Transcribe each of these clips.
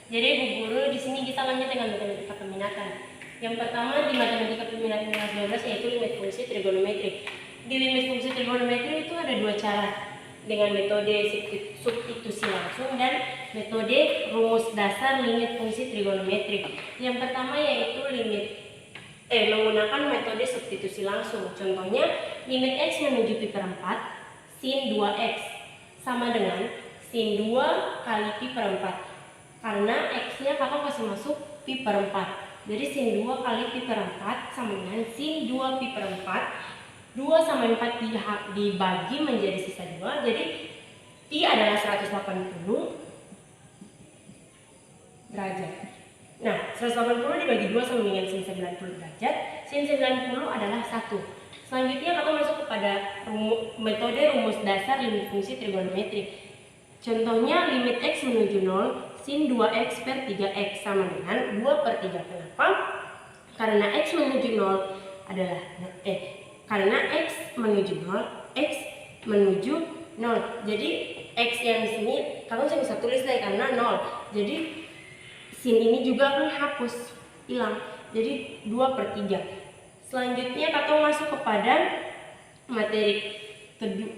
Jadi Bu Guru, di sini kita lanjut dengan matematika peminatan. Yang pertama di matematika peminatan kelas 12 yaitu limit fungsi trigonometri. Di limit fungsi trigonometri itu ada dua cara, dengan metode substitusi langsung dan metode rumus dasar limit fungsi trigonometri. Yang pertama yaitu menggunakan metode substitusi langsung. Contohnya, limit x menuju pi per 4 sin 2x sama dengan sin 2 kali pi per 4. Karena x-nya kakak kasih masuk pi per 4. Jadi sin 2 kali pi per 4 sama dengan sin 2 pi per 4. 2 sama 4 dibagi menjadi sisa 2. Jadi pi adalah 180 derajat. Nah, 180 dibagi 2 sama dengan sin 90 derajat. Sin 90 adalah 1. Selanjutnya kakak masuk kepada metode rumus dasar limit fungsi trigonometri. Contohnya, limit x menuju 0 sin 2x per 3x sama dengan 2 per 3. Kenapa? Karena x menuju 0 adalah karena x menuju 0, x menuju 0. Jadi x yang di sini kamu bisa tulis deh karena 0. Jadi sin ini juga akan hapus, hilang. Jadi 2 per 3. Selanjutnya kita masuk kepada materi kedua.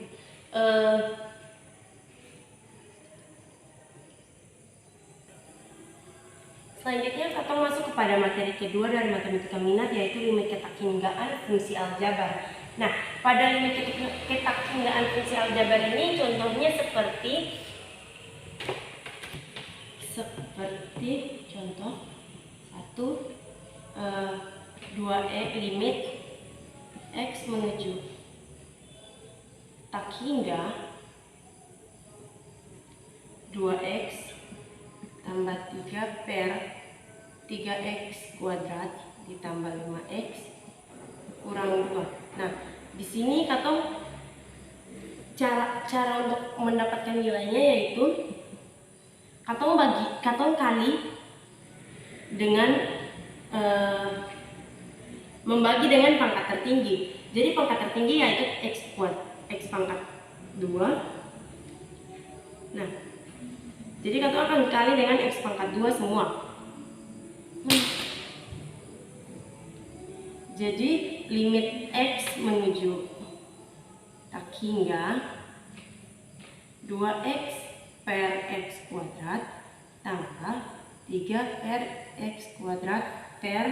Selanjutnya kita masuk kepada materi kedua dari matematika minat, yaitu limit ketakhinggaan fungsi aljabar. Nah, pada limit ketakhinggaan fungsi aljabar ini contohnya seperti contoh 1 limit x menuju takhingga 2x tambah 3 per 3x kuadrat ditambah 5x kurang 2. Nah, di sini cara untuk mendapatkan nilainya yaitu katong kali dengan membagi dengan pangkat tertinggi. Jadi pangkat tertinggi yaitu x pangkat 2. Nah, jadi kita akan kali dengan x pangkat 2 semua. Jadi limit x menuju takhingga 2x per x kuadrat tambah 3 per x kuadrat per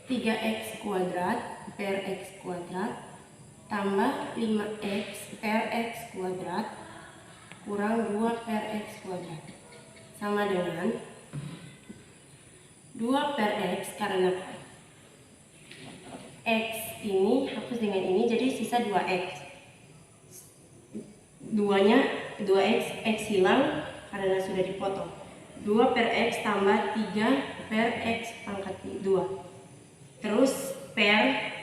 3x kuadrat per x kuadrat tambah 5x per x kuadrat kurang 2 per x kuadrat sama dengan 2 per x, karena x ini hapus dengan ini jadi sisa 2x. 2x hilang karena sudah dipotong. 2 per x tambah 3 per x pangkat 2. Terus per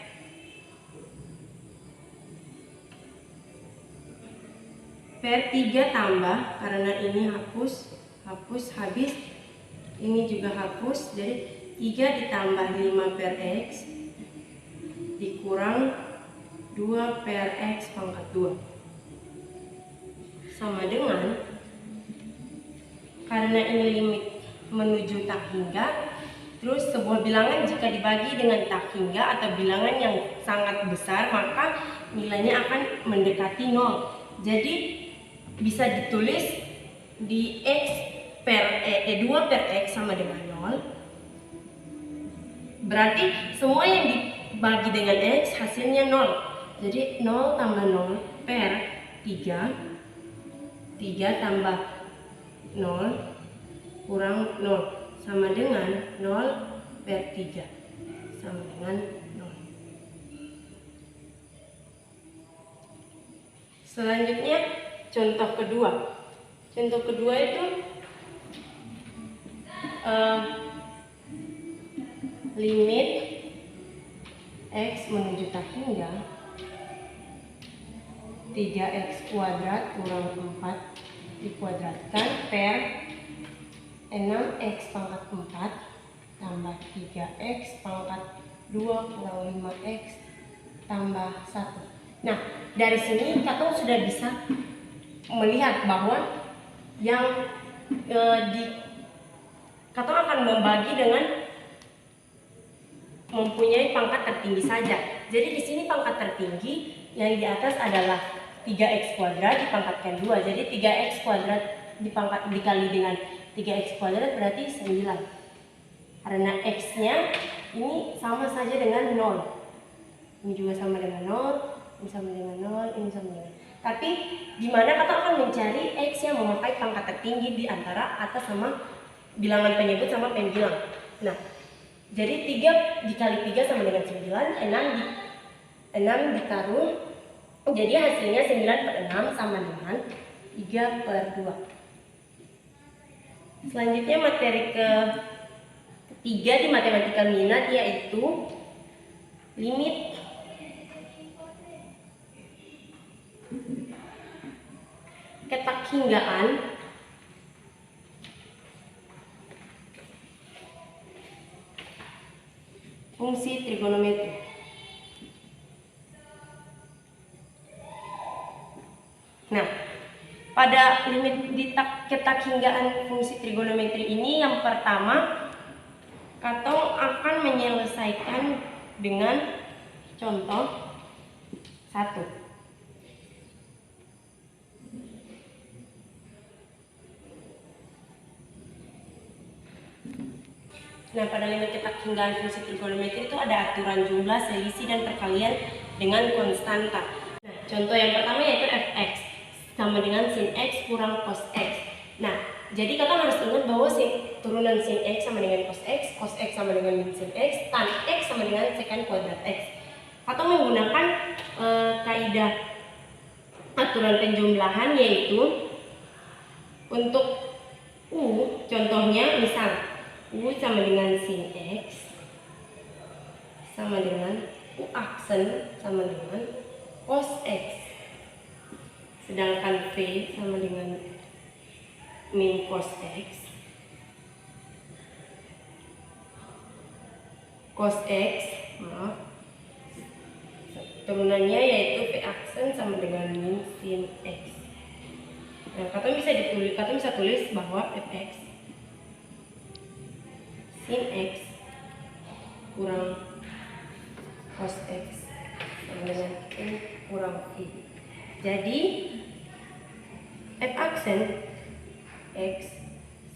3 tambah, karena ini hapus habis, ini juga hapus, jadi 3 ditambah 5 per x dikurang 2 per x pangkat 2 sama dengan, karena ini limit menuju takhingga, terus sebuah bilangan jika dibagi dengan takhingga atau bilangan yang sangat besar maka nilainya akan mendekati 0. Jadi bisa ditulis di x per 2 per x sama dengan 0. Berarti semua yang dibagi dengan x hasilnya 0. Jadi 0 tambah 0 per 3 tambah 0 kurang 0 sama dengan 0 per 3 sama dengan 0. Selanjutnya contoh kedua. Contoh kedua itu limit x menuju takhingga 3x kuadrat kurang 4 dikuadratkan per 6x pangkat 4 tambah 3x pangkat 2 kurang 5x tambah 1. Nah, dari sini kita sudah bisa melihat bahwa yang kata akan membagi dengan mempunyai pangkat tertinggi saja. Jadi di sini pangkat tertinggi yang di atas adalah 3x kuadrat dipangkatkan 2. Jadi 3x kuadrat dikali dengan 3x kuadrat berarti 9. Karena x-nya ini sama saja dengan 0. Ini juga sama dengan 0, ini sama dengan 0, ini sama dengan. Tapi di mana kata akan mencari x yang memakai pangkat tertinggi di antara atas sama bilangan penyebut sama pembilang. Nah, jadi 3 dikali 3 sama dengan 9, 6 ditaruh. Jadi hasilnya 9/6 sama dengan 3/2. Selanjutnya materi ketiga di matematika minat yaitu limit ketakhinggaan fungsi trigonometri. Nah, pada limit ketakhinggaan fungsi trigonometri ini yang pertama Kato akan menyelesaikan dengan contoh 1. Nah, pada limit ketakhinggaan fungsi trigonometri itu ada aturan jumlah, selisih, dan perkalian dengan konstanta. Nah, contoh yang pertama yaitu fx sama dengan sin x kurang cos x. Nah, jadi kita harus ingat bahwa turunan sin x sama dengan cos x sama dengan sin x, tan x sama dengan secant kuadrat x. Atau menggunakan kaidah aturan penjumlahan yaitu untuk u, contohnya misal u sama dengan sin x sama dengan u aksen sama dengan cos x, sedangkan v sama dengan min cos x, turunannya yaitu v aksen sama dengan min sin x. Nah, kata bisa tulis bahwa fx sin x kurang cos x sama dengan u kurang v. Jadi f aksen x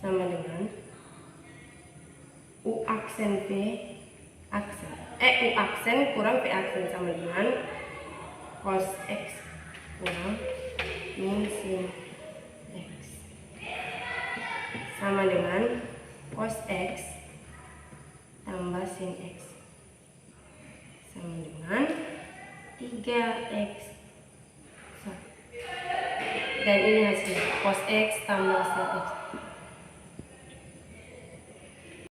sama dengan u aksen v aksen u aksen kurang v aksen sama dengan cos x kurang min sin x sama dengan cos x tambah sin x sama dengan 3x, dan ini hasilnya cos x tambah sin x.